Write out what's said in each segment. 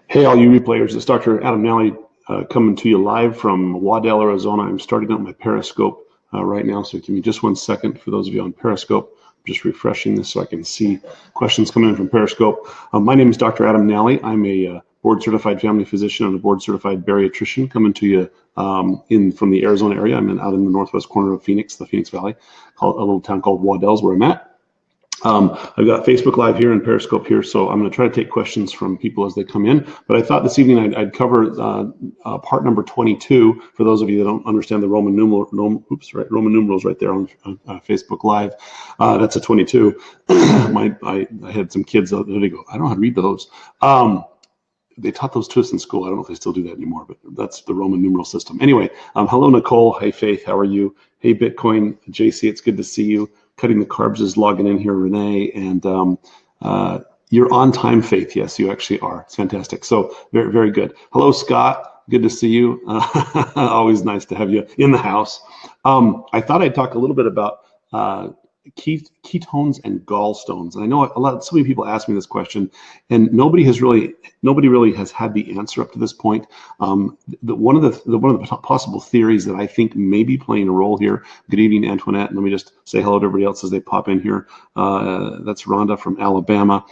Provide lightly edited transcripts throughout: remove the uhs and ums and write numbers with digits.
Hey, all you replayers, it's Dr. Adam Nally coming to you live from Waddell, Arizona. I'm starting out my Periscope right now, so give me just 1 second for those of you on Periscope. I'm just refreshing this so I can see questions coming in from Periscope. My name is Dr. Adam Nally. I'm a board-certified family physician and a board-certified bariatrician coming to you from the Arizona area. I'm out in the northwest corner of Phoenix, the Phoenix Valley, a little town called Waddell's where I'm at. I've got Facebook Live here and Periscope here, so I'm going to try to take questions from people as they come in. But I thought this evening I'd cover part number 22 for those of you that don't understand the Roman numerals right there on Facebook Live. That's a 22. I had some kids out there. They go, I don't know how to read those. They taught those to us in school. I don't know if they still do that anymore, but that's the Roman numeral system. Anyway, hello, Nicole. Hey, Faith. How are you? Hey, Bitcoin. JC, it's good to see you. Cutting the Carbs is logging in here, Renee. And you're on time, Faith. Yes, you actually are. It's fantastic. So very, very good. Hello, Scott. Good to see you. Always nice to have you in the house. I thought I'd talk a little bit about ketones and gallstones. And I know so many people ask me this question, and nobody really has had the answer up to this point. One of the possible theories that I think may be playing a role here. Good evening, Antoinette. And let me just say hello to everybody else as they pop in here. That's Rhonda from Alabama.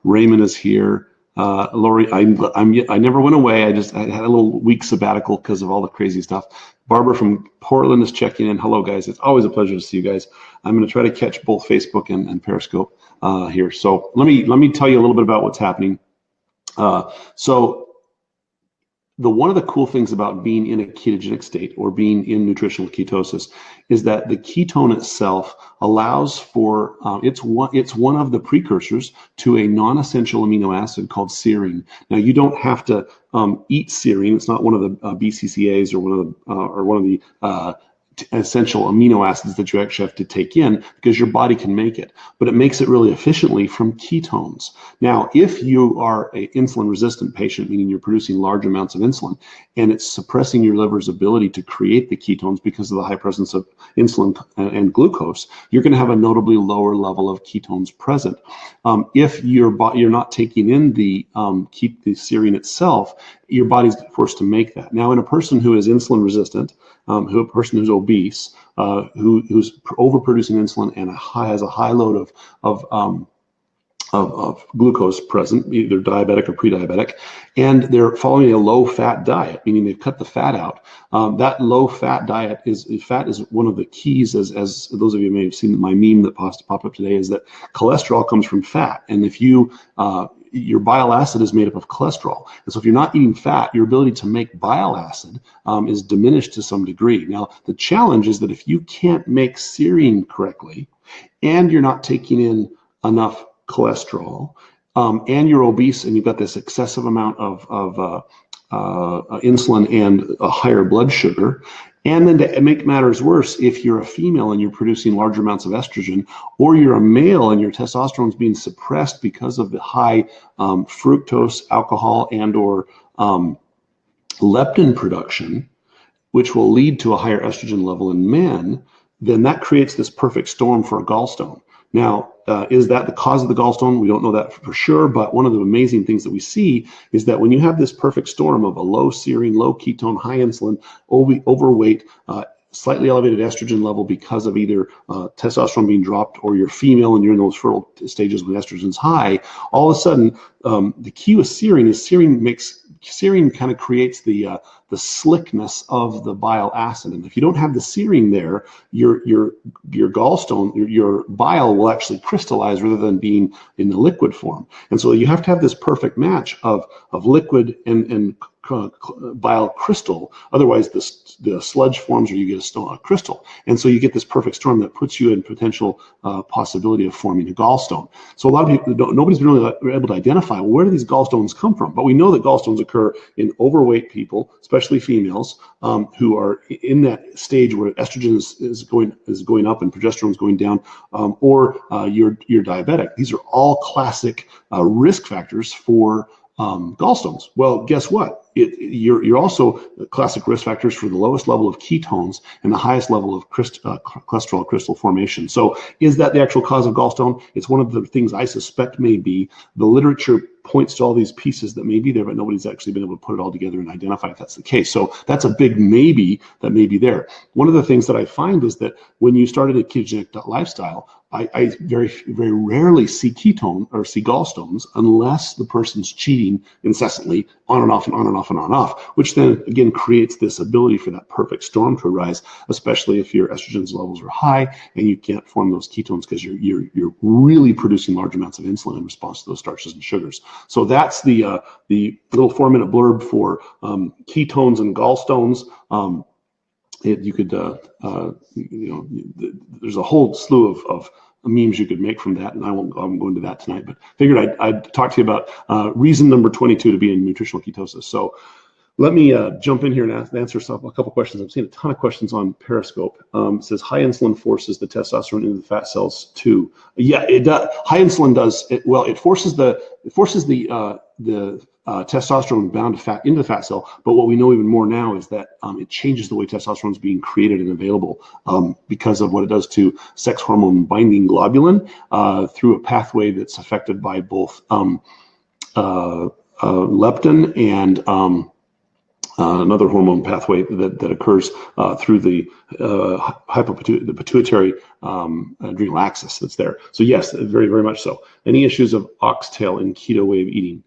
Raymond is here. Lori, I never went away. I had a little week sabbatical because of all the crazy stuff. Barbara from Portland is checking in. Hello, guys. It's always a pleasure to see you guys. I'm going to try to catch both Facebook and Periscope here. So let me tell you a little bit about what's happening. One of the cool things about being in a ketogenic state or being in nutritional ketosis is that the ketone itself allows for, it's one of the precursors to a non-essential amino acid called serine. Now, you don't have to eat serine. It's not one of the BCCAs or one of the essential amino acids that you actually have to take in because your body can make it, but it makes it really efficiently from ketones. Now, if you are an insulin resistant patient, meaning you're producing large amounts of insulin and it's suppressing your liver's ability to create the ketones because of the high presence of insulin and glucose, you're going to have a notably lower level of ketones present. If you're not taking in the serine itself, your body's forced to make that. Now, in a person who is insulin resistant, a person who's obese, who's overproducing insulin and has a high load of glucose present, either diabetic or pre-diabetic, and they're following a low-fat diet, meaning they've cut the fat out. That low-fat diet is one of the keys, as those of you may have seen my meme that popped up today, is that cholesterol comes from fat, and if your bile acid is made up of cholesterol. And so if you're not eating fat, your ability to make bile acid is diminished to some degree. Now, the challenge is that if you can't make serine correctly and you're not taking in enough cholesterol and you're obese and you've got this excessive amount of insulin and a higher blood sugar, and then to make matters worse, if you're a female and you're producing large amounts of estrogen, or you're a male and your testosterone is being suppressed because of the high fructose, alcohol, and or leptin production, which will lead to a higher estrogen level in men, then that creates this perfect storm for a gallstone. Now, is that the cause of the gallstone? We don't know that for sure, but one of the amazing things that we see is that when you have this perfect storm of a low serine, low ketone, high insulin, overweight, slightly elevated estrogen level because of either testosterone being dropped or you're female and you're in those fertile stages when estrogen's high, all of a sudden, the key with serine is serine kind of creates the slickness of the bile acid. And if you don't have the serine there, your gallstone, your bile will actually crystallize rather than being in the liquid form. And so you have to have this perfect match of liquid and bile crystal. Otherwise, the sludge forms or you get a crystal. And so you get this perfect storm that puts you in potential possibility of forming a gallstone. So a lot of people, nobody's been really able to identify where do these gallstones come from. But we know that gallstones occur in overweight people, especially females, who are in that stage where estrogen is going up and progesterone is going down, or you're diabetic. These are all classic risk factors for gallstones. Well, guess what? You're also classic risk factors for the lowest level of ketones and the highest level of cholesterol crystal formation. So is that the actual cause of gallstone? It's one of the things I suspect may be. The literature points to all these pieces that may be there, but nobody's actually been able to put it all together and identify if that's the case. So that's a big maybe that may be there. One of the things that I find is that when you started a ketogenic lifestyle, I very, very rarely see ketone or see gallstones unless the person's cheating incessantly on and off and on and off and on and off, which then again creates this ability for that perfect storm to arise, especially if your estrogen levels are high and you can't form those ketones because you're really producing large amounts of insulin in response to those starches and sugars. So that's the little 4-minute blurb for ketones and gallstones. You could, there's a whole slew of memes you could make from that, and I won't go into that tonight, but figured I'd talk to you about reason number 22 to be in nutritional ketosis. So let me jump in here and answer a couple questions. I've seen a ton of questions on Periscope. It says high insulin forces the testosterone into the fat cells too. Yeah, it does. High insulin does. It forces the testosterone bound to fat into the fat cell. But what we know even more now is that it changes the way testosterone is being created and available because of what it does to sex hormone binding globulin through a pathway that's affected by both leptin and another hormone pathway that occurs through the pituitary adrenal axis that's there. So yes, very, very much so. Any issues of oxtail in keto way of eating?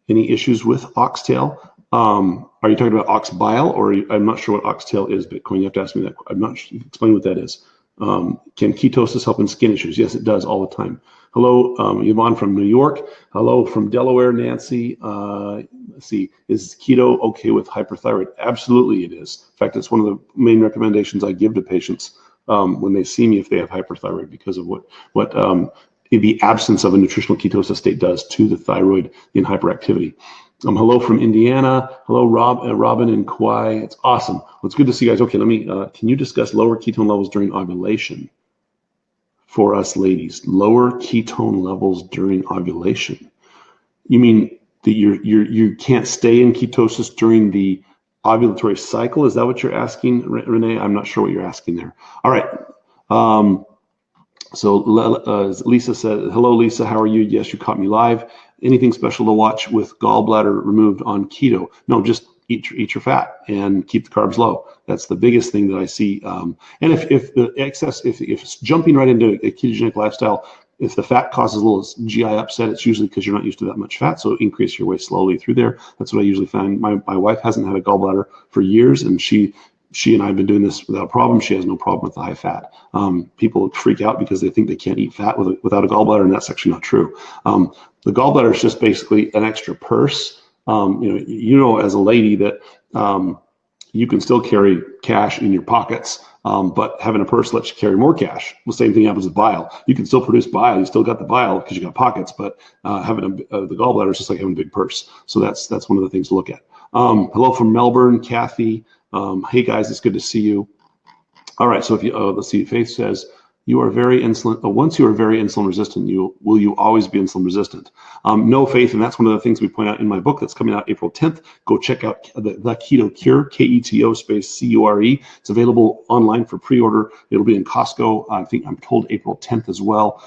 Any issues with oxtail? Are you talking about ox bile, or I'm not sure what oxtail is, Bitcoin. You have to ask me that. I'm not sure. Explain what that is. Can ketosis help in skin issues? Yes, it does all the time. Hello, Yvonne from New York. Hello from Delaware, Nancy. Let's see, is keto okay with hyperthyroid? Absolutely it is. In fact, it's one of the main recommendations I give to patients when they see me if they have hyperthyroid, because of what the absence of a nutritional ketosis state does to the thyroid in hyperactivity. Hello from Indiana. Hello, Robin and Kauai. It's awesome. Well, it's good to see you guys. Okay, let me, can you discuss lower ketone levels during ovulation for us ladies? Lower ketone levels during ovulation. You mean that you can't stay in ketosis during the ovulatory cycle? Is that what you're asking, Renee? I'm not sure what you're asking there. All right. So Lisa said, hello, Lisa, how are you? Yes, you caught me live. Anything special to watch with gallbladder removed on keto? No, just eat your fat and keep the carbs low. That's the biggest thing that I see. And if the excess, if it's jumping right into a ketogenic lifestyle, if the fat causes a little GI upset, it's usually because you're not used to that much fat. So increase your way slowly through there. That's what I usually find. My wife hasn't had a gallbladder for years, and she and I have been doing this without a problem. She has no problem with the high fat. People freak out because they think they can't eat fat without a gallbladder, and that's actually not true. The gallbladder is just basically an extra purse. As a lady that you can still carry cash in your pockets, but having a purse lets you carry more cash. The same thing happens with bile. You can still produce bile. You still got the bile because you got pockets, but having the gallbladder is just like having a big purse. So that's one of the things to look at. Hello from Melbourne, Kathy. Hey guys, it's good to see you. All right, so if you let's see, Faith says you are very insulin. Once you are very insulin resistant, will you always be insulin resistant? No, Faith, and that's one of the things we point out in my book that's coming out April 10th. Go check out the Keto Cure, KETO space CURE. It's available online for pre-order. It'll be in Costco. I think I'm told April 10th as well.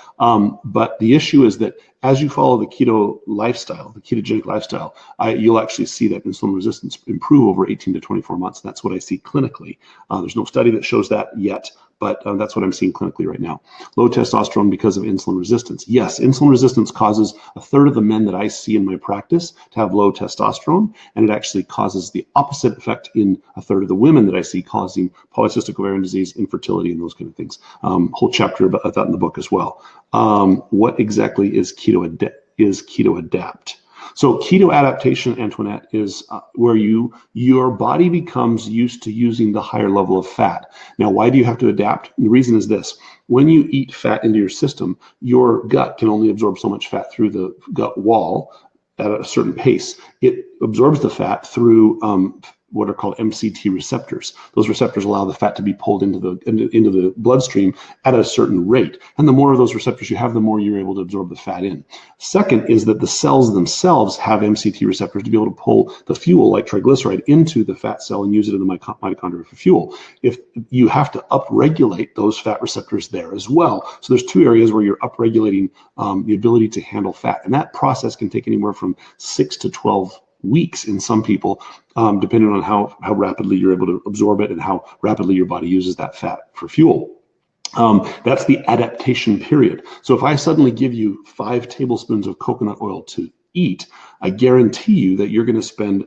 But the issue is that as you follow the keto lifestyle, the ketogenic lifestyle, you'll actually see that insulin resistance improve over 18 to 24 months. That's what I see clinically. There's no study that shows that yet, but that's what I'm seeing clinically right now. Low testosterone because of insulin resistance. Yes, insulin resistance causes a third of the men that I see in my practice to have low testosterone, and it actually causes the opposite effect in a third of the women that I see, causing polycystic ovarian disease, infertility, and those kind of things. Whole chapter about that in the book as well. What exactly is keto adapt? So keto adaptation, Antoinette, is where your body becomes used to using the higher level of fat. Now, why do you have to adapt? The reason is this. When you eat fat into your system, your gut can only absorb so much fat through the gut wall at a certain pace. It absorbs the fat through what are called MCT receptors. Those receptors allow the fat to be pulled into the bloodstream at a certain rate. And the more of those receptors you have, the more you're able to absorb the fat in. Second is that the cells themselves have MCT receptors to be able to pull the fuel, like triglyceride, into the fat cell and use it in the mitochondria for fuel. If you have to upregulate those fat receptors there as well. So there's two areas where you're upregulating the ability to handle fat. And that process can take anywhere from 6 to 12 weeks in some people, depending on how rapidly you're able to absorb it and how rapidly your body uses that fat for fuel. That's the adaptation period. So if I suddenly give you 5 tablespoons of coconut oil to eat, I guarantee you that you're going to spend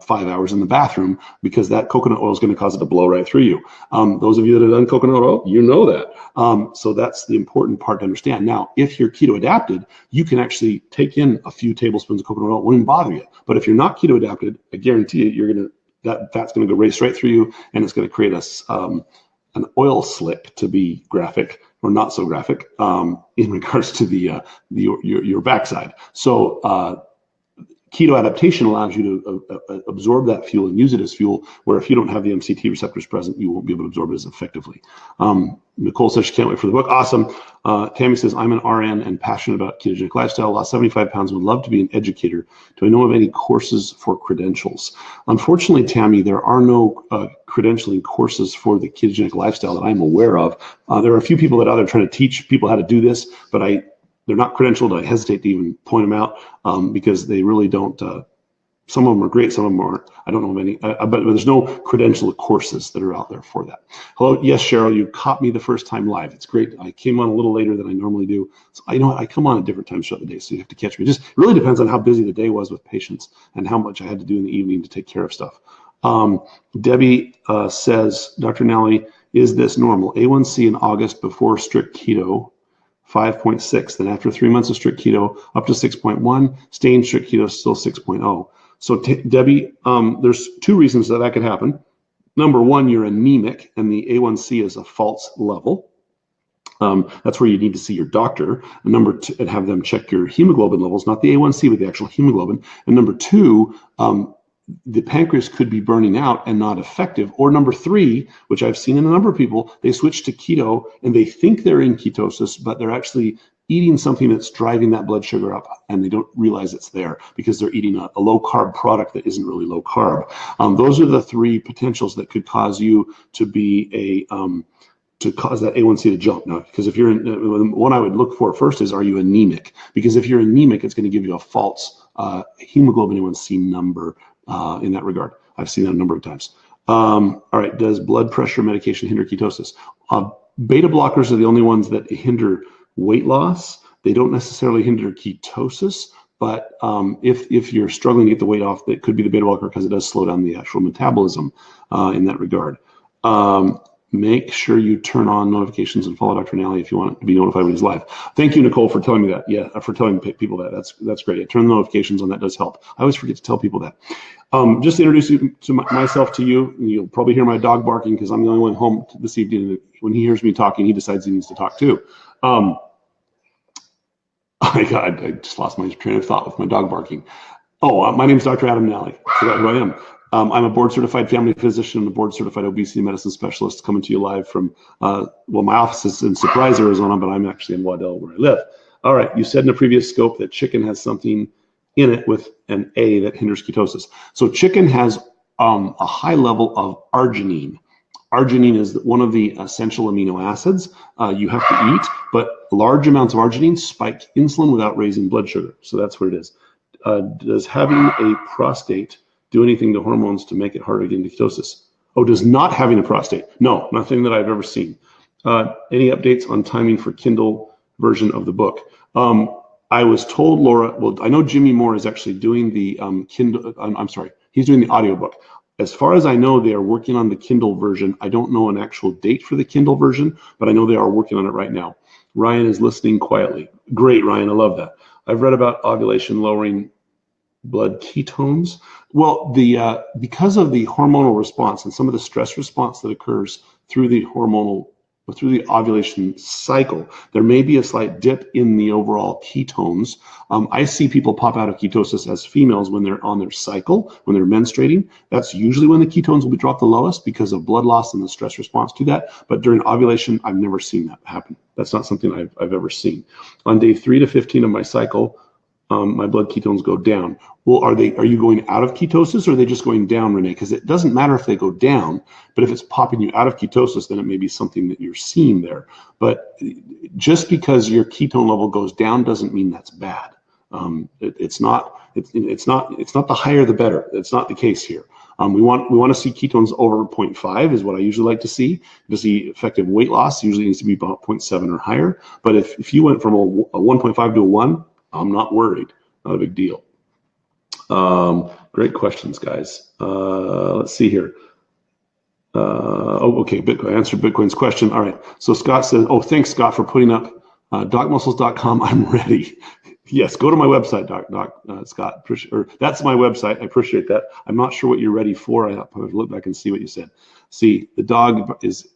5 hours in the bathroom, because that coconut oil is going to cause it to blow right through you. Those of you that have done coconut oil, you know that. So that's the important part to understand. Now, if you're keto adapted, you can actually take in a few tablespoons of coconut oil. It won't bother you. But if you're not keto adapted, I guarantee you, that fat's going to go race right through you, and it's going to create an oil slick, to be graphic or not so graphic, in regards to your backside. So keto adaptation allows you to absorb that fuel and use it as fuel, where if you don't have the MCT receptors present, you won't be able to absorb it as effectively. Nicole says she can't wait for the book. Awesome. Tammy says, I'm an RN and passionate about ketogenic lifestyle, lost 75 pounds, would love to be an educator. Do I know of any courses for credentials? Unfortunately, Tammy, there are no credentialing courses for the ketogenic lifestyle that I'm aware of. There are a few people that are out there trying to teach people how to do this, but they're not credentialed. I hesitate to even point them out because they really don't. Some of them are great, some of them aren't. I don't know of any, but there's no credentialed courses that are out there for that. Hello, yes, Cheryl, you caught me the first time live. It's great. I came on a little later than I normally do. So I come on at different times throughout the day, so you have to catch me. It really depends on how busy the day was with patients and how much I had to do in the evening to take care of stuff. Debbie says, Dr. Nally, is this normal? A1C in August before strict keto, 5.6, then after 3 months of strict keto, up to 6.1, staying strict keto, still 6.0. So Debbie, there's 2 reasons that could happen. Number 1, you're anemic and the A1C is a false level. That's where you need to see your doctor. And number 2, and have them check your hemoglobin levels, not the A1C, but the actual hemoglobin. And number 2, the pancreas could be burning out and not effective. Or number 3, which I've seen in a number of people, they switch to keto and they think they're in ketosis, but they're actually eating something that's driving that blood sugar up, and they don't realize it's there because they're eating a low-carb product that isn't really low carb. Those are the 3 potentials that could cause you to be to cause that A1C to jump. Now, because if you're one I would look for first is, are you anemic? Because if you're anemic, it's going to give you a false hemoglobin A1C number in that regard. I've seen that a number of times. All right, does blood pressure medication hinder ketosis? Beta blockers are the only ones that hinder weight loss. They don't necessarily hinder ketosis, but if you're struggling to get the weight off, that could be the beta blocker, because it does slow down the actual metabolism in that regard. Make sure you turn on notifications and follow Dr. Nally if you want to be notified when he's live. Thank you, Nicole, for telling me that. Yeah, for telling people that. That's great. Turn the notifications on. That does help. I always forget to tell people that. Just to introduce myself to you, and you'll probably hear my dog barking because I'm the only one home this evening. When he hears me talking, he decides he needs to talk too. I just lost my train of thought with my dog barking. My name is Dr. Adam Nally. I forgot who I am. I'm a board-certified family physician and a board-certified obesity medicine specialist, coming to you live from, my office is in Surprise, Arizona, but I'm actually in Waddell, where I live. All right, you said in a previous scope that chicken has something in it with an A that hinders ketosis. So chicken has a high level of arginine. Arginine is one of the essential amino acids you have to eat, but large amounts of arginine spike insulin without raising blood sugar. So that's what it is. Does having a prostate do anything to hormones to make it harder to get into ketosis? Does not having a prostate? No, nothing that I've ever seen. Any updates on timing for Kindle version of the book? I was told, Laura, I know Jimmy Moore is actually doing the Kindle, he's doing the audiobook. As far as I know, they are working on the Kindle version. I don't know an actual date for the Kindle version, but I know they are working on it right now. Ryan is listening quietly. Great, Ryan, I love that. I've read about ovulation lowering blood ketones. Well, because of the hormonal response and some of the stress response that occurs through the hormonal through the ovulation cycle, there may be a slight dip in the overall ketones. I see people pop out of ketosis as females when they're on their cycle, when they're menstruating. That's usually when the ketones will be dropped the lowest because of blood loss and the stress response to that. But during ovulation, I've never seen that happen. That's not something I've ever seen. On day 3 to 15 of my cycle, my blood ketones go down. Well, are you going out of ketosis, or are they just going down, Renee? Because it doesn't matter if they go down, but if it's popping you out of ketosis, then it may be something that you're seeing there. But just because your ketone level goes down doesn't mean that's bad. It's not the higher the better. It's not the case here. We want to see ketones over 0.5 is what I usually like to see. To see effective weight loss, usually needs to be about 0.7 or higher. But if you went from a 1.5 to a 1, I'm not worried. Not a big deal. Great questions, guys. Let's see here. Okay, Bitcoin. I answered Bitcoin's question. All right. So Scott says, oh, thanks, Scott, for putting up docmuscles.com. I'm ready. Yes, go to my website, Scott. That's my website. I appreciate that. I'm not sure what you're ready for. I have to look back and see what you said. See, the dog is...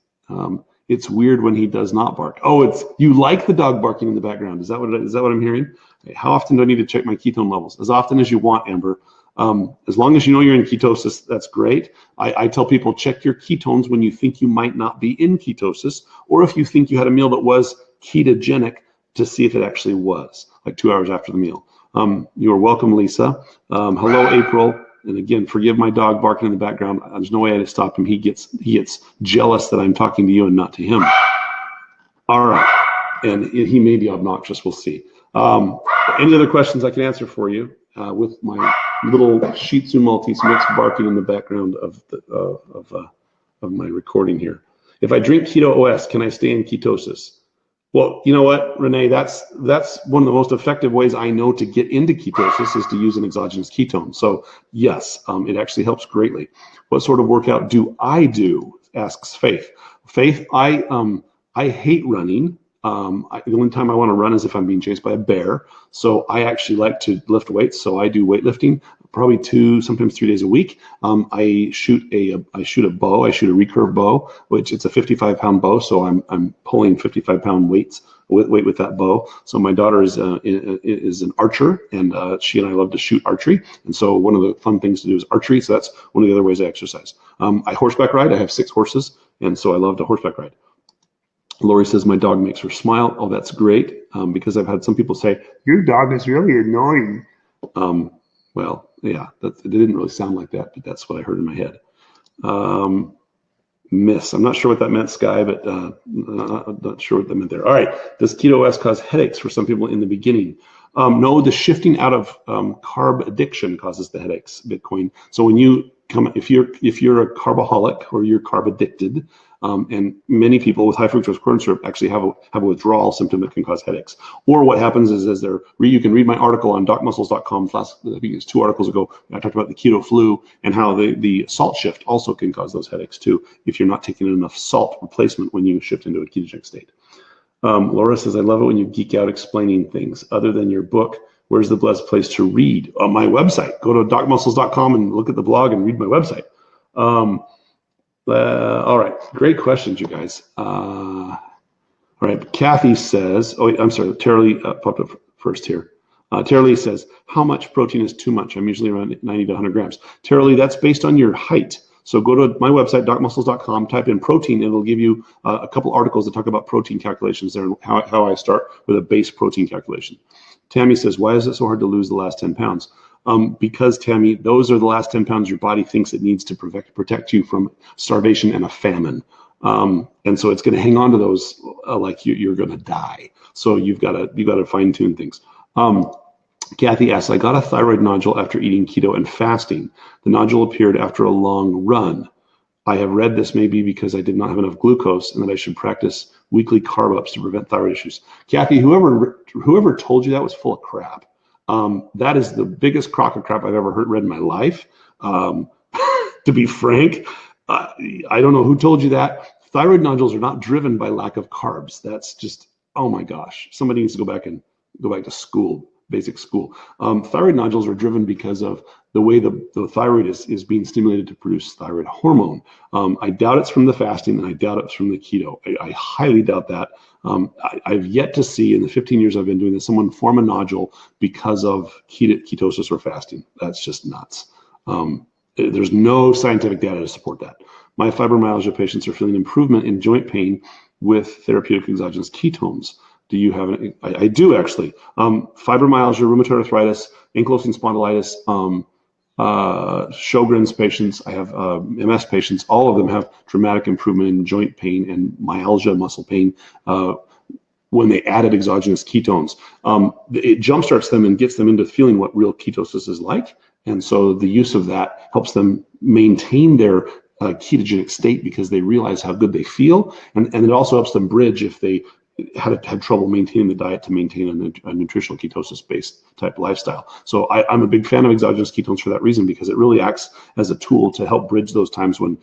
it's weird when he does not bark. Oh, you like the dog barking in the background. Is that what I'm hearing? How often do I need to check my ketone levels? As often as you want, Amber. As long as you know you're in ketosis, that's great. I tell people, check your ketones when you think you might not be in ketosis, or if you think you had a meal that was ketogenic, to see if it actually was, like 2 hours after the meal. You are welcome, Lisa. Hello, April. And again, forgive my dog barking in the background. There's no way to stop him. He gets jealous that I'm talking to you and not to him. All right. And he may be obnoxious. We'll see. Any other questions I can answer for you with my little Shih Tzu Maltese mix barking in the background of my recording here? If I drink Keto OS, can I stay in ketosis? Well, you know what, Renee, that's one of the most effective ways I know to get into ketosis is to use an exogenous ketone. So yes, it actually helps greatly. What sort of workout do I do? Asks Faith. Faith, I hate running. The only time I want to run is if I'm being chased by a bear. So I actually like to lift weights. So I do weightlifting probably 2, sometimes 3 days a week. I shoot a bow. I shoot a recurve bow, which it's a 55-pound bow. So I'm pulling 55-pound weight with that bow. So my daughter is an archer, and she and I love to shoot archery. And so one of the fun things to do is archery. So that's one of the other ways I exercise. I horseback ride. I have 6 horses, and so I love to horseback ride. Lori says, my dog makes her smile. Oh, that's great, because I've had some people say, your dog is really annoying. Well, yeah, it didn't really sound like that, but that's what I heard in my head. Miss, I'm not sure what that meant, Sky, but not sure what that meant there. All right, does Keto OS cause headaches for some people in the beginning? No, the shifting out of carb addiction causes the headaches, Bitcoin. So when you if you're a carbaholic or you're carb addicted, and many people with high fructose corn syrup actually have a withdrawal symptom that can cause headaches. Or what happens is you can read my article on docmuscles.com. I think it's 2 articles ago. I talked about the keto flu and how the salt shift also can cause those headaches too if you're not taking enough salt replacement when you shift into a ketogenic state. Laura says, I love it when you geek out explaining things. Other than your book, where's the best place to read? On my website. Go to docmuscles.com and look at the blog and read my website. All right, great questions, you guys. All right, Kathy says, oh, I'm sorry, Tara Lee popped up first here. Tara Lee says, how much protein is too much? I'm usually around 90 to 100 grams. Tara Lee, that's based on your height. So go to my website, docmuscles.com, type in protein, and it'll give you a couple articles that talk about protein calculations there and how I start with a base protein calculation. Tammy says, why is it so hard to lose the last 10 pounds? Because, Tammy, those are the last 10 pounds your body thinks it needs to protect you from starvation and a famine. And so it's going to hang on to those like you're going to die. So you've got to fine tune things. Kathy asks, I got a thyroid nodule after eating keto and fasting. The nodule appeared after a long run. I have read this may be because I did not have enough glucose and that I should practice weekly carb ups to prevent thyroid issues. Kathy, whoever told you that was full of crap. That is the biggest crock of crap I've ever read in my life. To be frank, I don't know who told you that. Thyroid nodules are not driven by lack of carbs. That's just, oh my gosh, somebody needs to go back to school basic school. Thyroid nodules are driven because of the way the thyroid is being stimulated to produce thyroid hormone. I doubt it's from the fasting, and I doubt it's from the keto. I highly doubt that. I've yet to see in the 15 years I've been doing this, someone form a nodule because of ketosis or fasting. That's just nuts. There's no scientific data to support that. My fibromyalgia patients are feeling improvement in joint pain with therapeutic exogenous ketones. Do you have any? I do actually. Fibromyalgia, rheumatoid arthritis, ankylosing spondylitis, Sjogren's patients, I have MS patients, all of them have dramatic improvement in joint pain and myalgia, muscle pain, when they added exogenous ketones. It jumpstarts them and gets them into feeling what real ketosis is like. And so the use of that helps them maintain their ketogenic state because they realize how good they feel. And it also helps them bridge if they had trouble maintaining the diet to maintain a nutritional ketosis-based type lifestyle. So I'm a big fan of exogenous ketones for that reason, because it really acts as a tool to help bridge those times when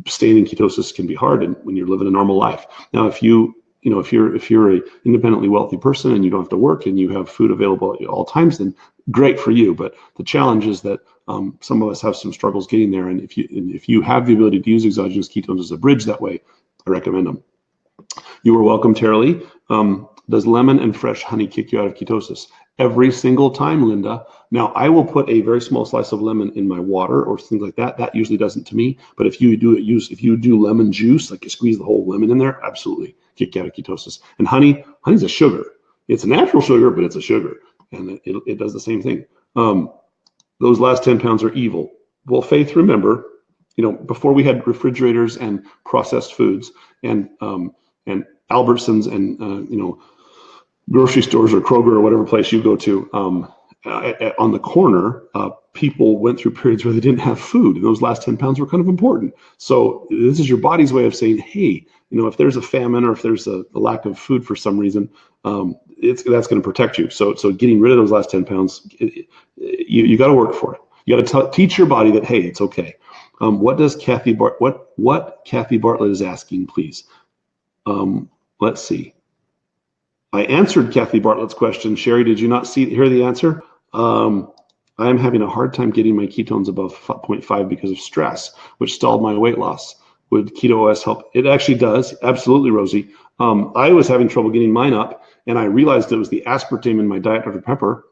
staying in ketosis can be hard and when you're living a normal life. Now, if you're a independently wealthy person and you don't have to work and you have food available at all times, then great for you. But the challenge is that some of us have some struggles getting there. And if you have the ability to use exogenous ketones as a bridge that way, I recommend them. You are welcome, Tara Lee. Does lemon and fresh honey kick you out of ketosis? Every single time, Linda. Now, I will put a very small slice of lemon in my water or things like that. That usually doesn't to me. But if you do lemon juice, like you squeeze the whole lemon in there, absolutely kick you out of ketosis. And honey's a sugar. It's a natural sugar, but it's a sugar, and it does the same thing. Those last 10 pounds are evil. Well, Faith, remember, before we had refrigerators and processed foods and Albertsons and grocery stores or Kroger or whatever place you go to, on the corner, people went through periods where they didn't have food, and those last 10 pounds were kind of important. So this is your body's way of saying, hey, if there's a famine or if there's a lack of food for some reason, that's going to protect you. So getting rid of those last 10 pounds, you got to work for it. You got to teach your body that, hey, it's okay. What Kathy Bartlett is asking, please? Let's see. I answered Kathy Bartlett's question. Sherry, did you not hear the answer? I am having a hard time getting my ketones above 0.5 because of stress, which stalled my weight loss. Would Keto OS help? It actually does. Absolutely, Rosie. I was having trouble getting mine up, and I realized it was the aspartame in my Diet Dr. Pepper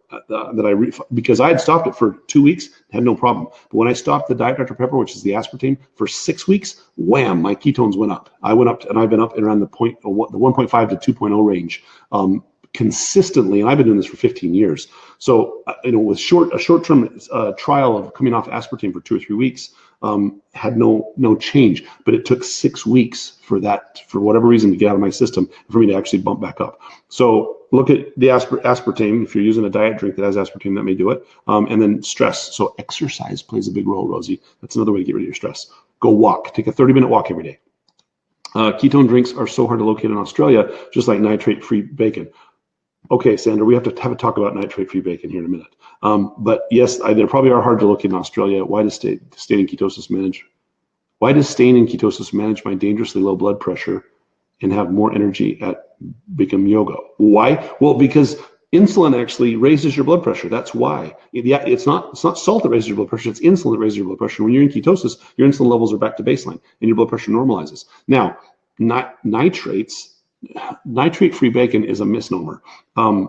because I had stopped it for 2 weeks, had no problem. But when I stopped the Diet Dr. Pepper, which is the aspartame, for 6 weeks, wham, my ketones went up. I went up, and I've been up around the 1.5 to 2.0 range consistently, and I've been doing this for 15 years. So, with a short-term trial of coming off aspartame for 2 or 3 weeks, had no change, but it took 6 weeks for whatever reason to get out of my system for me to actually bump back up. So look at the aspartame. If you're using a diet drink that has aspartame, that may do it. And then stress. So exercise plays a big role, Rosie. That's another way to get rid of your stress. Go walk. Take a 30-minute walk every day. Ketone drinks are so hard to locate in Australia, just like nitrate-free bacon. Okay, Sandra, we have to have a talk about nitrate-free bacon here in a minute. But yes, they probably are hard to locate in Australia. Why does staying in ketosis manage my dangerously low blood pressure and have more energy at Bikram yoga? Why? Well, because insulin actually raises your blood pressure. That's why. It's not salt that raises your blood pressure. It's insulin that raises your blood pressure. When you're in ketosis, your insulin levels are back to baseline and your blood pressure normalizes. Now, nitrate-free bacon is a misnomer. And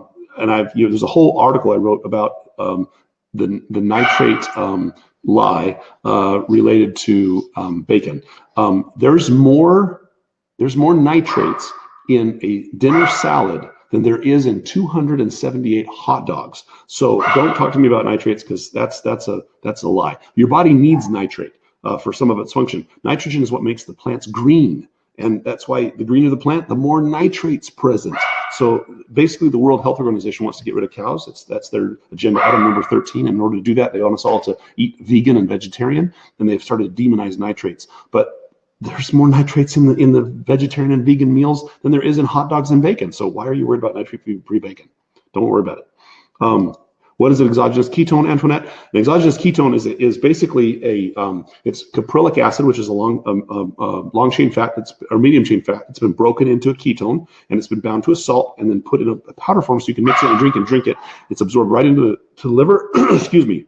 there's a whole article I wrote about the nitrate lie related to bacon. There's more nitrates in a dinner salad than there is in 278 hot dogs. So don't talk to me about nitrates, because that's a lie. Your body needs nitrate for some of its function. Nitrogen is what makes the plants green. And that's why the greener the plant, the more nitrates present. So basically, the World Health Organization wants to get rid of cows. That's their agenda item number 13. And in order to do that, they want us all to eat vegan and vegetarian, and they've started to demonize nitrates. But there's more nitrates in the vegetarian and vegan meals than there is in hot dogs and bacon. So why are you worried about nitrate-free bacon? Don't worry about it. What is an exogenous ketone, Antoinette? An exogenous ketone is basically it's caprylic acid, which is a long chain fat or medium chain fat. It's been broken into a ketone and it's been bound to a salt and then put in a powder form so you can mix it and drink it. It's absorbed right into the liver, excuse me,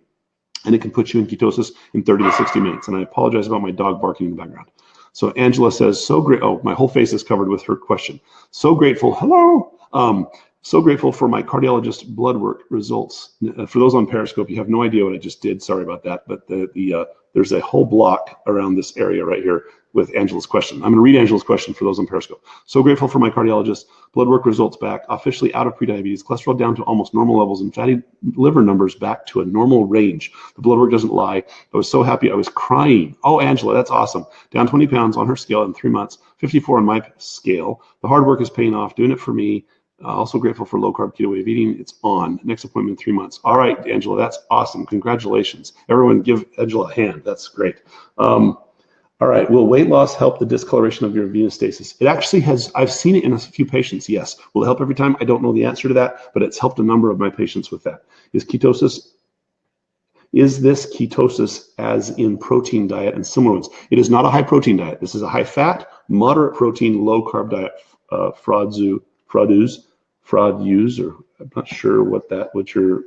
and it can put you in ketosis in 30 to 60 minutes. And I apologize about my dog barking in the background. So Angela says, so great. Oh, my whole face is covered with her question. So grateful. Hello. So grateful for my cardiologist blood work results. For those on Periscope, you have no idea what I just did. Sorry about that. But there's a whole block around this area right here with Angela's question. I'm going to read Angela's question for those on Periscope. So grateful for my cardiologist blood work results back, officially out of prediabetes, cholesterol down to almost normal levels, and fatty liver numbers back to a normal range. The blood work doesn't lie. I was so happy I was crying. Oh, Angela, that's awesome. Down 20 pounds on her scale in 3 months, 54 on my scale. The hard work is paying off, doing it for me. Also grateful for low-carb keto way of eating. It's on. Next appointment in 3 months. All right, Angela, that's awesome. Congratulations. Everyone give Angela a hand. That's great. All right, will weight loss help the discoloration of your venous stasis? It actually has. I've seen it in a few patients, yes. Will it help every time? I don't know the answer to that, but it's helped a number of my patients with that. Is this ketosis as in protein diet and similar ones? It is not a high protein diet. This is a high fat, moderate protein, low carb diet. Fraud use, or I'm not sure what your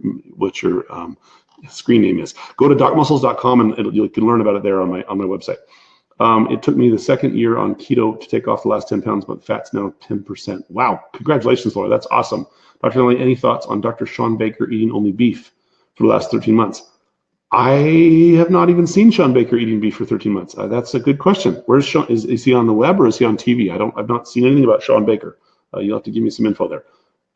screen name is. Go to docmuscles.com and you can learn about it there on my website. It took me the second year on keto to take off the last 10 pounds, but fat's now 10%. Wow, congratulations, Laura. That's awesome. Dr. Nelly, any thoughts on Dr. Sean Baker eating only beef for the last 13 months? I have not even seen Sean Baker eating beef for 13 months. That's a good question. Where's Sean? Is he on the web or is he on TV? I've not seen anything about Sean Baker. You'll have to give me some info there.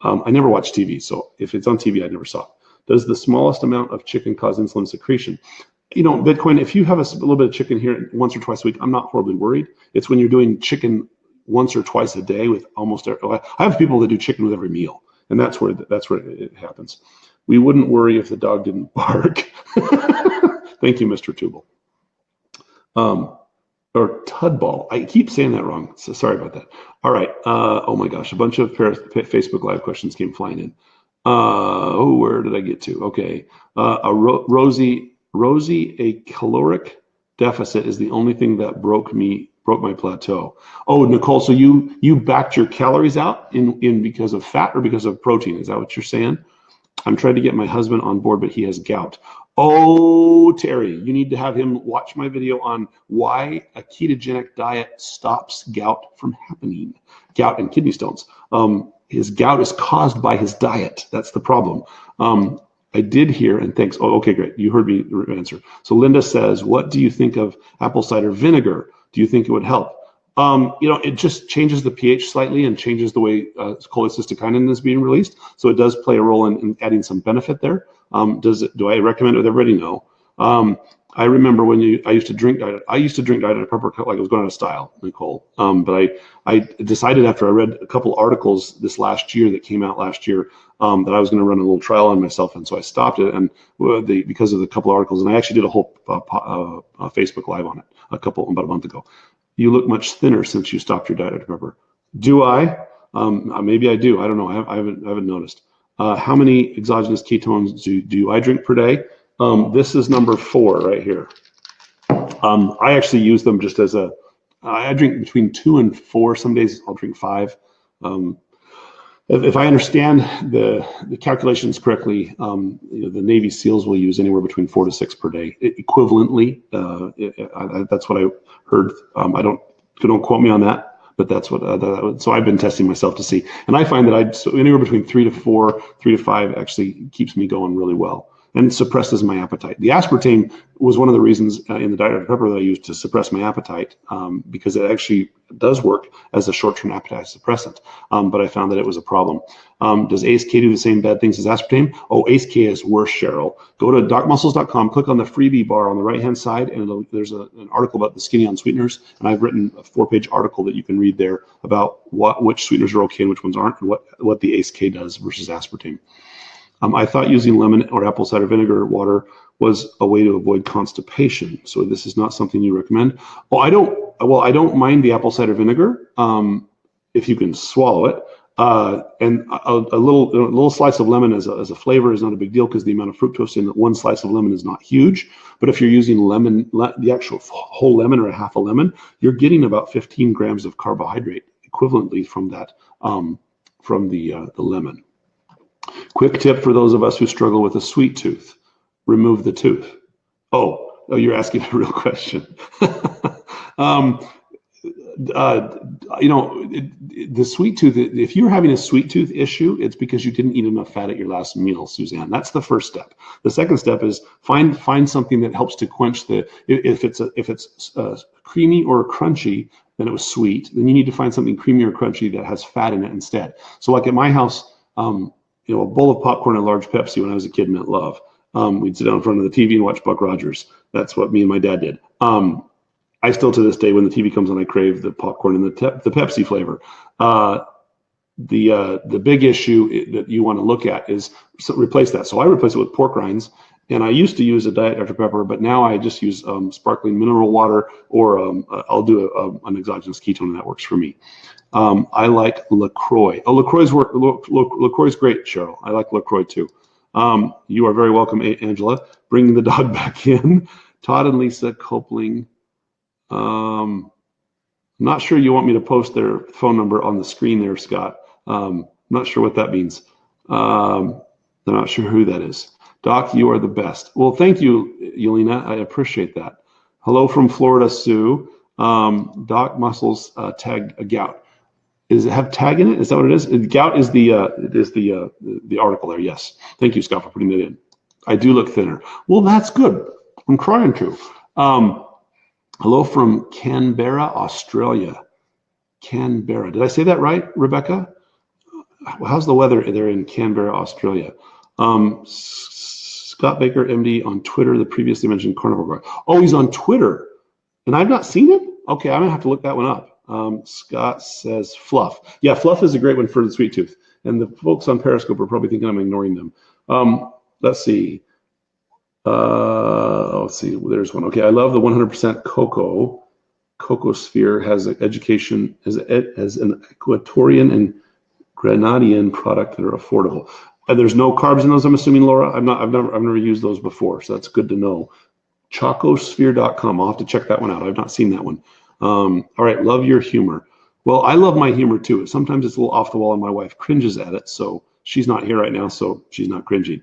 I never watch TV, so if it's on TV, I never saw it. Does the smallest amount of chicken cause insulin secretion? You know, Bitcoin, if you have a little bit of chicken here once or twice a week, I'm not horribly worried. It's when you're doing chicken once or twice a day with almost every, I have people that do chicken with every meal, and that's where it happens. We wouldn't worry if the dog didn't bark. Thank you, Mr. Tubal. Or Tudball. I keep saying that wrong, so sorry about that. All right. Oh my gosh, a bunch of Facebook Live questions came flying in. Where did I get to? Okay. Rosie, a caloric deficit is the only thing that broke my plateau. Oh, Nicole, so you backed your calories out in because of fat or because of protein? Is that what you're saying? I'm trying to get my husband on board, but he has gout. Oh, Terry, you need to have him watch my video on why a ketogenic diet stops gout from happening. Gout and kidney stones. His gout is caused by his diet. That's the problem. I did hear, and thanks. Oh, okay, great. You heard me answer. So Linda says, what do you think of apple cider vinegar? Do you think it would help? It just changes the pH slightly and changes the way cholecystokinin is being released. So it does play a role in adding some benefit there. Do I recommend it with everybody? No. I remember when I used to drink diet. I used to drink diet pepper like I was going out of style, Nicole. But I decided after I read a couple articles this last year that came out last year that I was going to run a little trial on myself, and so I stopped it. And because of the couple articles, and I actually did a whole Facebook Live on it about a month ago. You look much thinner since you stopped your diet of pepper. Do I? Maybe I do. I don't know. I haven't noticed. How many exogenous ketones do I drink per day? This is number 4 right here. I actually use them just as I drink between 2 and 4. Some days I'll drink 5. If I understand the calculations correctly, the Navy SEALs will use anywhere between 4 to 6 per day, equivalently. That's what I heard. Don't quote me on that, but that's what. So I've been testing myself to see, and I find that anywhere between 3 to 4, 3 to 5 actually keeps me going really well and suppresses my appetite. The aspartame was one of the reasons in the diet of pepper that I used to suppress my appetite because it actually does work as a short-term appetite suppressant. But I found that it was a problem. Does ACE-K do the same bad things as aspartame? Oh, ACE-K is worse, Cheryl. Go to docmuscles.com, click on the freebie bar on the right-hand side, and there's an article about the skinny on sweeteners. And I've written a 4-page article that you can read there about which sweeteners are okay and which ones aren't, and what the ACE-K does versus aspartame. I thought using lemon or apple cider vinegar water was a way to avoid constipation. So this is not something you recommend. Oh, I don't mind the apple cider vinegar if you can swallow it. And a little slice of lemon as a flavor is not a big deal because the amount of fructose in one slice of lemon is not huge. But if you're using the actual whole lemon or a half a lemon, you're getting about 15 grams of carbohydrate equivalently from that, from the lemon. Quick tip for those of us who struggle with a sweet tooth: remove the tooth. Oh, you're asking a real question. The sweet tooth, if you're having a sweet tooth issue, it's because you didn't eat enough fat at your last meal, Suzanne. That's the first step. The second step is find something that helps to quench if it's creamy or crunchy, then it was sweet. Then you need to find something creamy or crunchy that has fat in it instead. So like at my house, a bowl of popcorn and a large Pepsi when I was a kid meant love. We'd sit down in front of the TV and watch Buck Rogers. That's what me and my dad did. I still, to this day, when the TV comes on, I crave the popcorn and the Pepsi flavor. The big issue that you want to look at is replace that. So I replace it with pork rinds, and I used to use a Diet Dr. Pepper, but now I just use sparkling mineral water, or I'll do an exogenous ketone, and that works for me. I like LaCroix. Oh, LaCroix's great, Cheryl. I like LaCroix too. You are very welcome, Angela. Bringing the dog back in. Todd and Lisa Copeling. I'm not sure you want me to post their phone number on the screen there, Scott. Not sure what that means. I'm not sure who that is. Doc, you are the best. Well, thank you, Yelena. I appreciate that. Hello from Florida, Sue. Doc Muscles tag gout. Does it have tag in it? Is that what it is? Gout is the article there. Yes. Thank you, Scott, for putting that in. I do look thinner. Well, that's good. I'm trying to. Hello from Canberra, Australia. Canberra. Did I say that right, Rebecca? How's the weather there in Canberra, Australia? Scott Baker, MD, on Twitter, the previously mentioned carnivore guy. Oh, he's on Twitter, and I've not seen it? Okay, I'm going to have to look that one up. Scott says Fluff. Yeah, Fluff is a great one for the sweet tooth. And the folks on Periscope are probably thinking I'm ignoring them. Let's see. Let's see, there's one. Okay, I love the 100% cocoa. Cocosphere has an education as an Equatorian and Grenadian product that are affordable. And there's no carbs in those, I'm assuming, Laura. I've never used those before, so that's good to know. Chocosphere.com. I'll have to check that one out. I've not seen that one. All right, love your humor. Well, I love my humor too. Sometimes it's a little off the wall, and my wife cringes at it. So she's not here right now, so she's not cringing.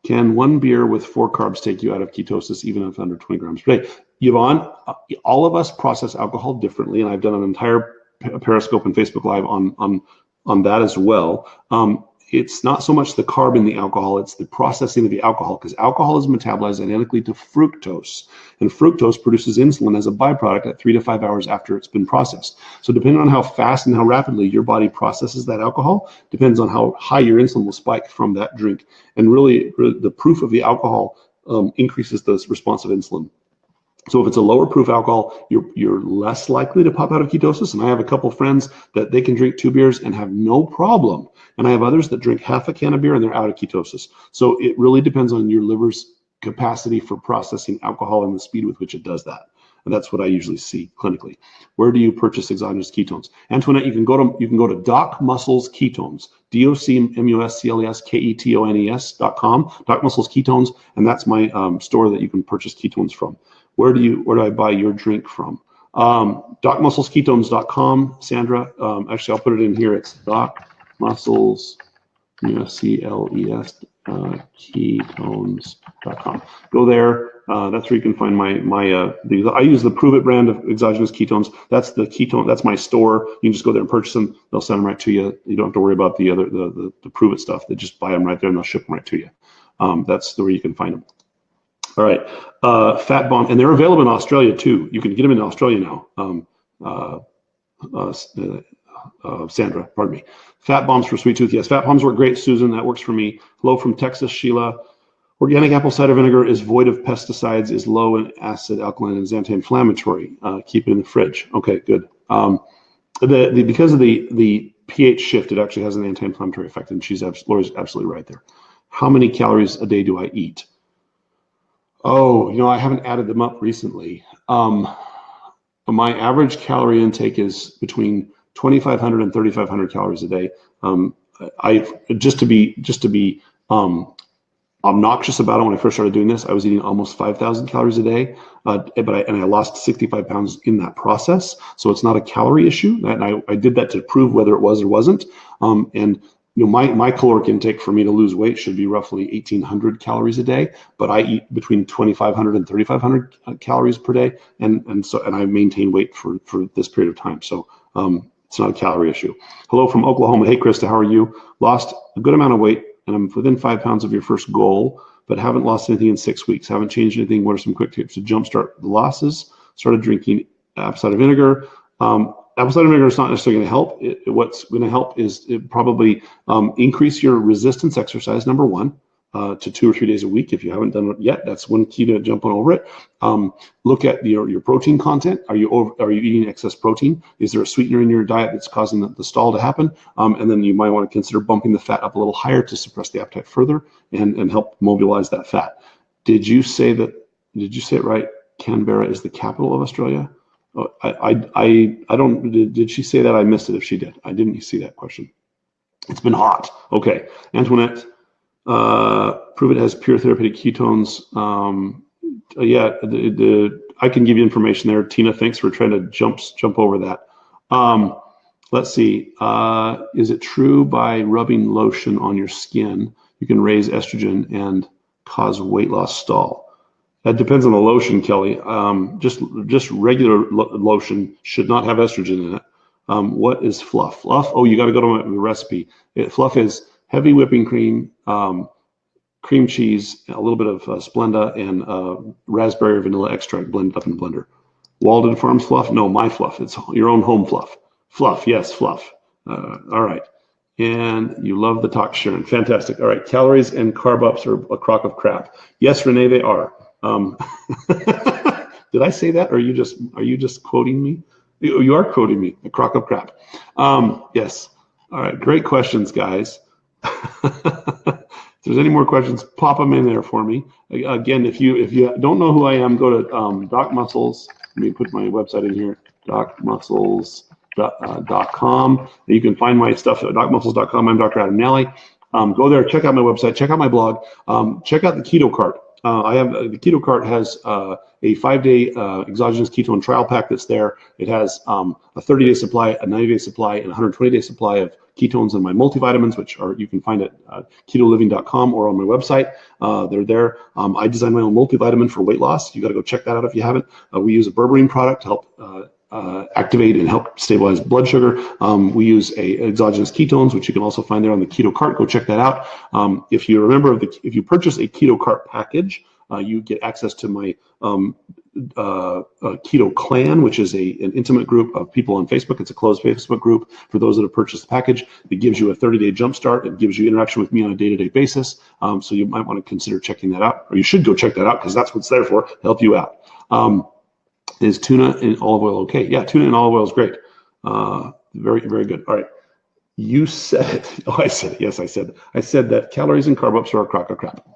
Can one beer with 4 carbs take you out of ketosis, even if under 20 grams per day? Yvonne, all of us process alcohol differently, and I've done an entire Periscope and Facebook Live on that as well. It's not so much the carb in the alcohol, it's the processing of the alcohol, because alcohol is metabolized identically to fructose, and fructose produces insulin as a byproduct at 3 to 5 hours after it's been processed. So depending on how fast and how rapidly your body processes that alcohol, depends on how high your insulin will spike from that drink. And really, the proof of the alcohol increases the response of insulin. So if it's a lower proof alcohol, you're less likely to pop out of ketosis. And I have a couple friends that they can drink 2 beers and have no problem. And I have others that drink half a can of beer and they're out of ketosis. So it really depends on your liver's capacity for processing alcohol and the speed with which it does that. And that's what I usually see clinically. Where do you purchase exogenous ketones? Antoinette, you can go to Doc Muscles Ketones, DocMusclesketones.com, Doc Muscles Ketones, and that's my store that you can purchase ketones from. Where do I buy your drink from? DocMusclesketones.com, Sandra. Actually, I'll put it in here. It's Doc Muscles, ketones.com. Go there. That's where you can find my I use the Prove It brand of exogenous ketones. That's the ketone. That's my store. You can just go there and purchase them. They'll send them right to you. You don't have to worry about the Prove It stuff. They just buy them right there and they'll ship them right to you. That's the way you can find them. All right, Fat Bomb, and they're available in Australia too. You can get them in Australia now. Sandra, pardon me. Fat Bombs for sweet tooth. Yes, Fat Bombs work great, Susan. That works for me. Hello from Texas, Sheila. Organic apple cider vinegar is void of pesticides, is low in acid, alkaline, and is anti-inflammatory. Keep it in the fridge. Okay, good. Because of the pH shift, it actually has an anti-inflammatory effect, and Laura's absolutely right there. How many calories a day do I eat? Oh, I haven't added them up recently. My average calorie intake is between 2,500 and 3,500 calories a day. I just to be obnoxious about it. When I first started doing this, I was eating almost 5,000 calories a day, but I lost 65 pounds in that process. So it's not a calorie issue. And I did that to prove whether it was or wasn't. And my caloric intake for me to lose weight should be roughly 1,800 calories a day, but I eat between 2,500 and 3,500 calories per day, and I maintain weight for this period of time. So it's not a calorie issue. Hello from Oklahoma. Hey, Krista, how are you? Lost a good amount of weight, and I'm within 5 pounds of your first goal, but haven't lost anything in 6 weeks. Haven't changed anything. What are some quick tips to jumpstart the losses? Started drinking apple cider vinegar. Apple cider vinegar is not necessarily going to help. What's going to help is probably increase your resistance exercise, number one, to 2 or 3 days a week. If you haven't done it yet, that's one key to jumping over it. Look at your protein content. Are you eating excess protein? Is there a sweetener in your diet that's causing the stall to happen? And then you might want to consider bumping the fat up a little higher to suppress the appetite further and help mobilize that fat. Did you say it right? Canberra is the capital of Australia? I don't. Did she say that? I missed it. If she did, I didn't see that question. It's been hot. Okay, Antoinette. Prove it has pure therapeutic ketones. Yeah, I can give you information there. Tina, thanks for trying to jump over that. Let's see. Is it true by rubbing lotion on your skin you can raise estrogen and cause weight loss stall? That depends on the lotion, Kelly. Just regular lotion should not have estrogen in it. What is fluff? Fluff? Oh, you got to go to the recipe. Fluff is heavy whipping cream, cream cheese, a little bit of Splenda, and raspberry or vanilla extract blended up in a blender. Walden Farms fluff? No, my fluff. It's your own home fluff. Fluff, yes, fluff. All right. And you love the talk, Sharon. Fantastic. All right. Calories and carb ups are a crock of crap. Yes, Renee, they are. Did I say that, or are you just quoting me? You are quoting me. A crock of crap. Yes. All right. Great questions, guys. If there's any more questions, pop them in there for me. Again, if you don't know who I am, go to Doc Muscles. Let me put my website in here. DocMuscles.com. You can find my stuff at DocMuscles.com. I'm Dr. Adam Nally. Go there, check out my website, check out my blog, check out the Keto Cart. The Keto Cart has a 5-day exogenous ketone trial pack that's there. It has a 30-day supply, a 90-day supply, and a 120-day supply of ketones and my multivitamins, which you can find at ketoliving.com or on my website. They're there. I designed my own multivitamin for weight loss. You got to go check that out if you haven't. We use a berberine product to help activate and help stabilize blood sugar. We use exogenous ketones, which you can also find there on the Keto Cart. Go check that out. If you remember, if you purchase a Keto Cart package, you get access to my Keto Clan, which is an intimate group of people on Facebook. It's a closed Facebook group for those that have purchased the package. It gives you a 30-day jump start. It gives you interaction with me on a day-to-day basis. So you might want to consider checking that out, or you should go check that out because that's what it's there for, to help you out. Is tuna and olive oil okay? Yeah, tuna and olive oil is great. Very, very good. All right. You said it. Oh, I said it. Yes, I said it. I said that calories and carb ups are a crock of crap.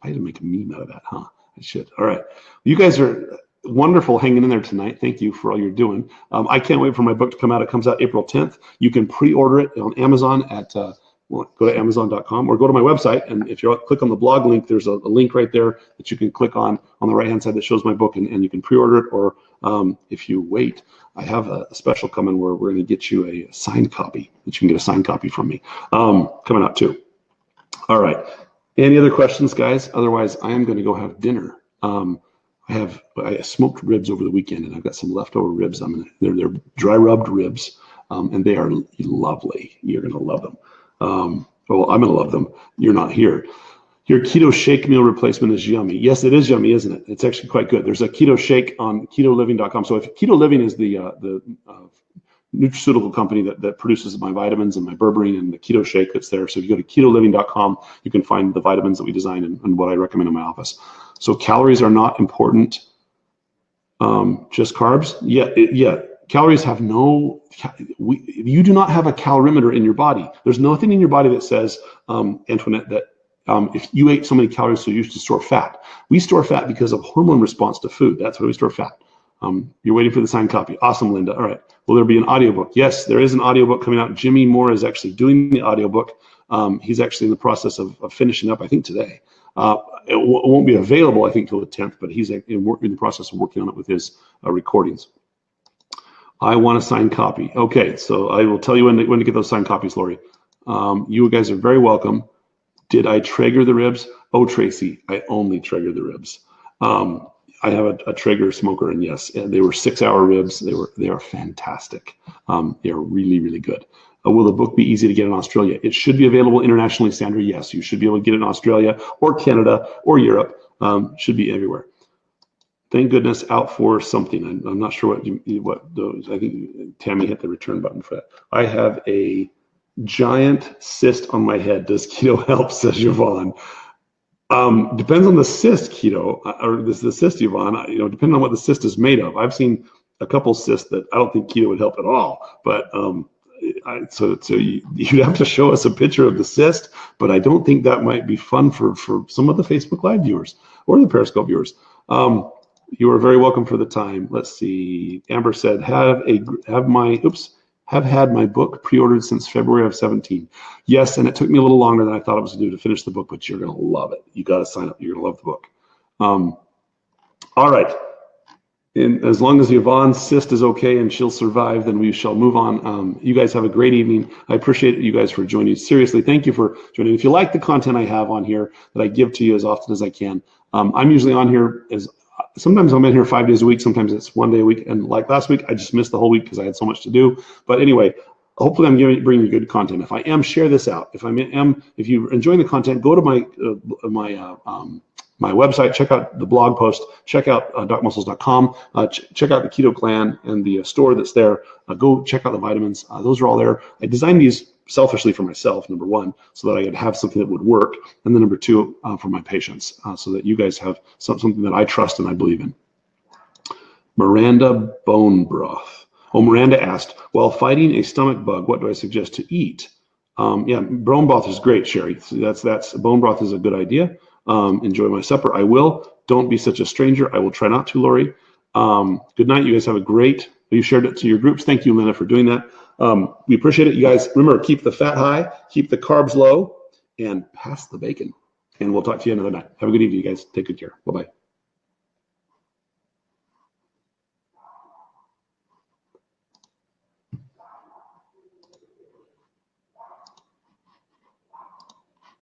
I had to make a meme out of that, huh? I should. All right. You guys are wonderful hanging in there tonight. Thank you for all you're doing. I can't wait for my book to come out. It comes out April 10th. You can pre-order it on Amazon at go to Amazon.com or go to my website. And if you click on the blog link, there's a link right there that you can click on the right-hand side that shows my book, and you can pre-order it. Or if you wait, I have a special coming where we're going to get you a signed copy that you can get a signed copy from me coming out too. All right. Any other questions, guys? Otherwise, I am going to go have dinner. I smoked ribs over the weekend, and I've got some leftover ribs. They're dry rubbed ribs, and they are lovely. You're going to love them. Well, I'm going to love them. You're not here. Your keto shake meal replacement is yummy. Yes, it is yummy, isn't it? It's actually quite good. There's a keto shake on ketoliving.com. So if Keto Living is the nutraceutical company that produces my vitamins and my berberine and the keto shake that's there. So if you go to ketoliving.com, you can find the vitamins that we design and what I recommend in my office. So calories are not important. Just carbs? Yeah. Calories have you do not have a calorimeter in your body. There's nothing in your body that says, Antoinette, that if you ate so many calories, so you used to store fat. We store fat because of hormone response to food. That's why we store fat. You're waiting for the signed copy. Awesome, Linda. All right. Will there be an audiobook? Yes, there is an audiobook coming out. Jimmy Moore is actually doing the audiobook. He's actually in the process of finishing up, I think, today. It won't be available, I think, till the 10th, but he's in the process of working on it with his recordings. I want a signed copy. Okay, so I will tell you when to get those signed copies, Lori. You guys are very welcome. Did I Traeger the ribs? Oh, Tracy, I only Traeger the ribs. I have a Traeger smoker, and yes, they were 6-hour ribs. They are fantastic. They are really, really good. Will the book be easy to get in Australia? It should be available internationally, Sandra. Yes, you should be able to get it in Australia or Canada or Europe. Should be everywhere. Thank goodness, out for something. I'm not sure what those. I think Tammy hit the return button for that. I have a giant cyst on my head. Does keto help? Says Yvonne. Depends on the cyst, keto, or the cyst, Yvonne. Depending on what the cyst is made of. I've seen a couple cysts that I don't think keto would help at all. But so you'd have to show us a picture of the cyst. But I don't think that might be fun for some of the Facebook Live viewers or the Periscope viewers. You are very welcome for the time. Let's see. Amber said, have had my book pre-ordered since February of 17. Yes, and it took me a little longer than I thought it was to do to finish the book, but you're going to love it. You got to sign up. You're going to love the book. All right. And as long as Yvonne's cyst is okay and she'll survive, then we shall move on. You guys have a great evening. I appreciate you guys for joining. Seriously, thank you for joining. If you like the content I have on here that I give to you as often as I can, I'm usually on here sometimes I'm in here 5 days a week, sometimes it's 1 day a week. And like last week, I just missed the whole week because I had so much to do. But anyway, hopefully I'm bringing you good content. If I am, share this out. If you're enjoying the content, go to my website, check out the blog post, check out docmuscles.com, check out the Keto Clan and the store that's there. Go check out the vitamins. Those are all there. I designed these selfishly for myself, number one, so that I could have something that would work. And then number two, for my patients, so that you guys have something that I trust and I believe in. Miranda Bone Broth. Oh, Miranda asked, while fighting a stomach bug, what do I suggest to eat? Yeah, bone broth is great, Sherry. So that's bone broth is a good idea. Enjoy my supper. I will. Don't be such a stranger. I will try not to, Lori. Good night. You guys have a great, you shared it to your groups. Thank you, Linda, for doing that. We appreciate it. You guys, remember, keep the fat high, keep the carbs low, and pass the bacon. And we'll talk to you another night. Have a good evening, you guys. Take good care. Bye-bye.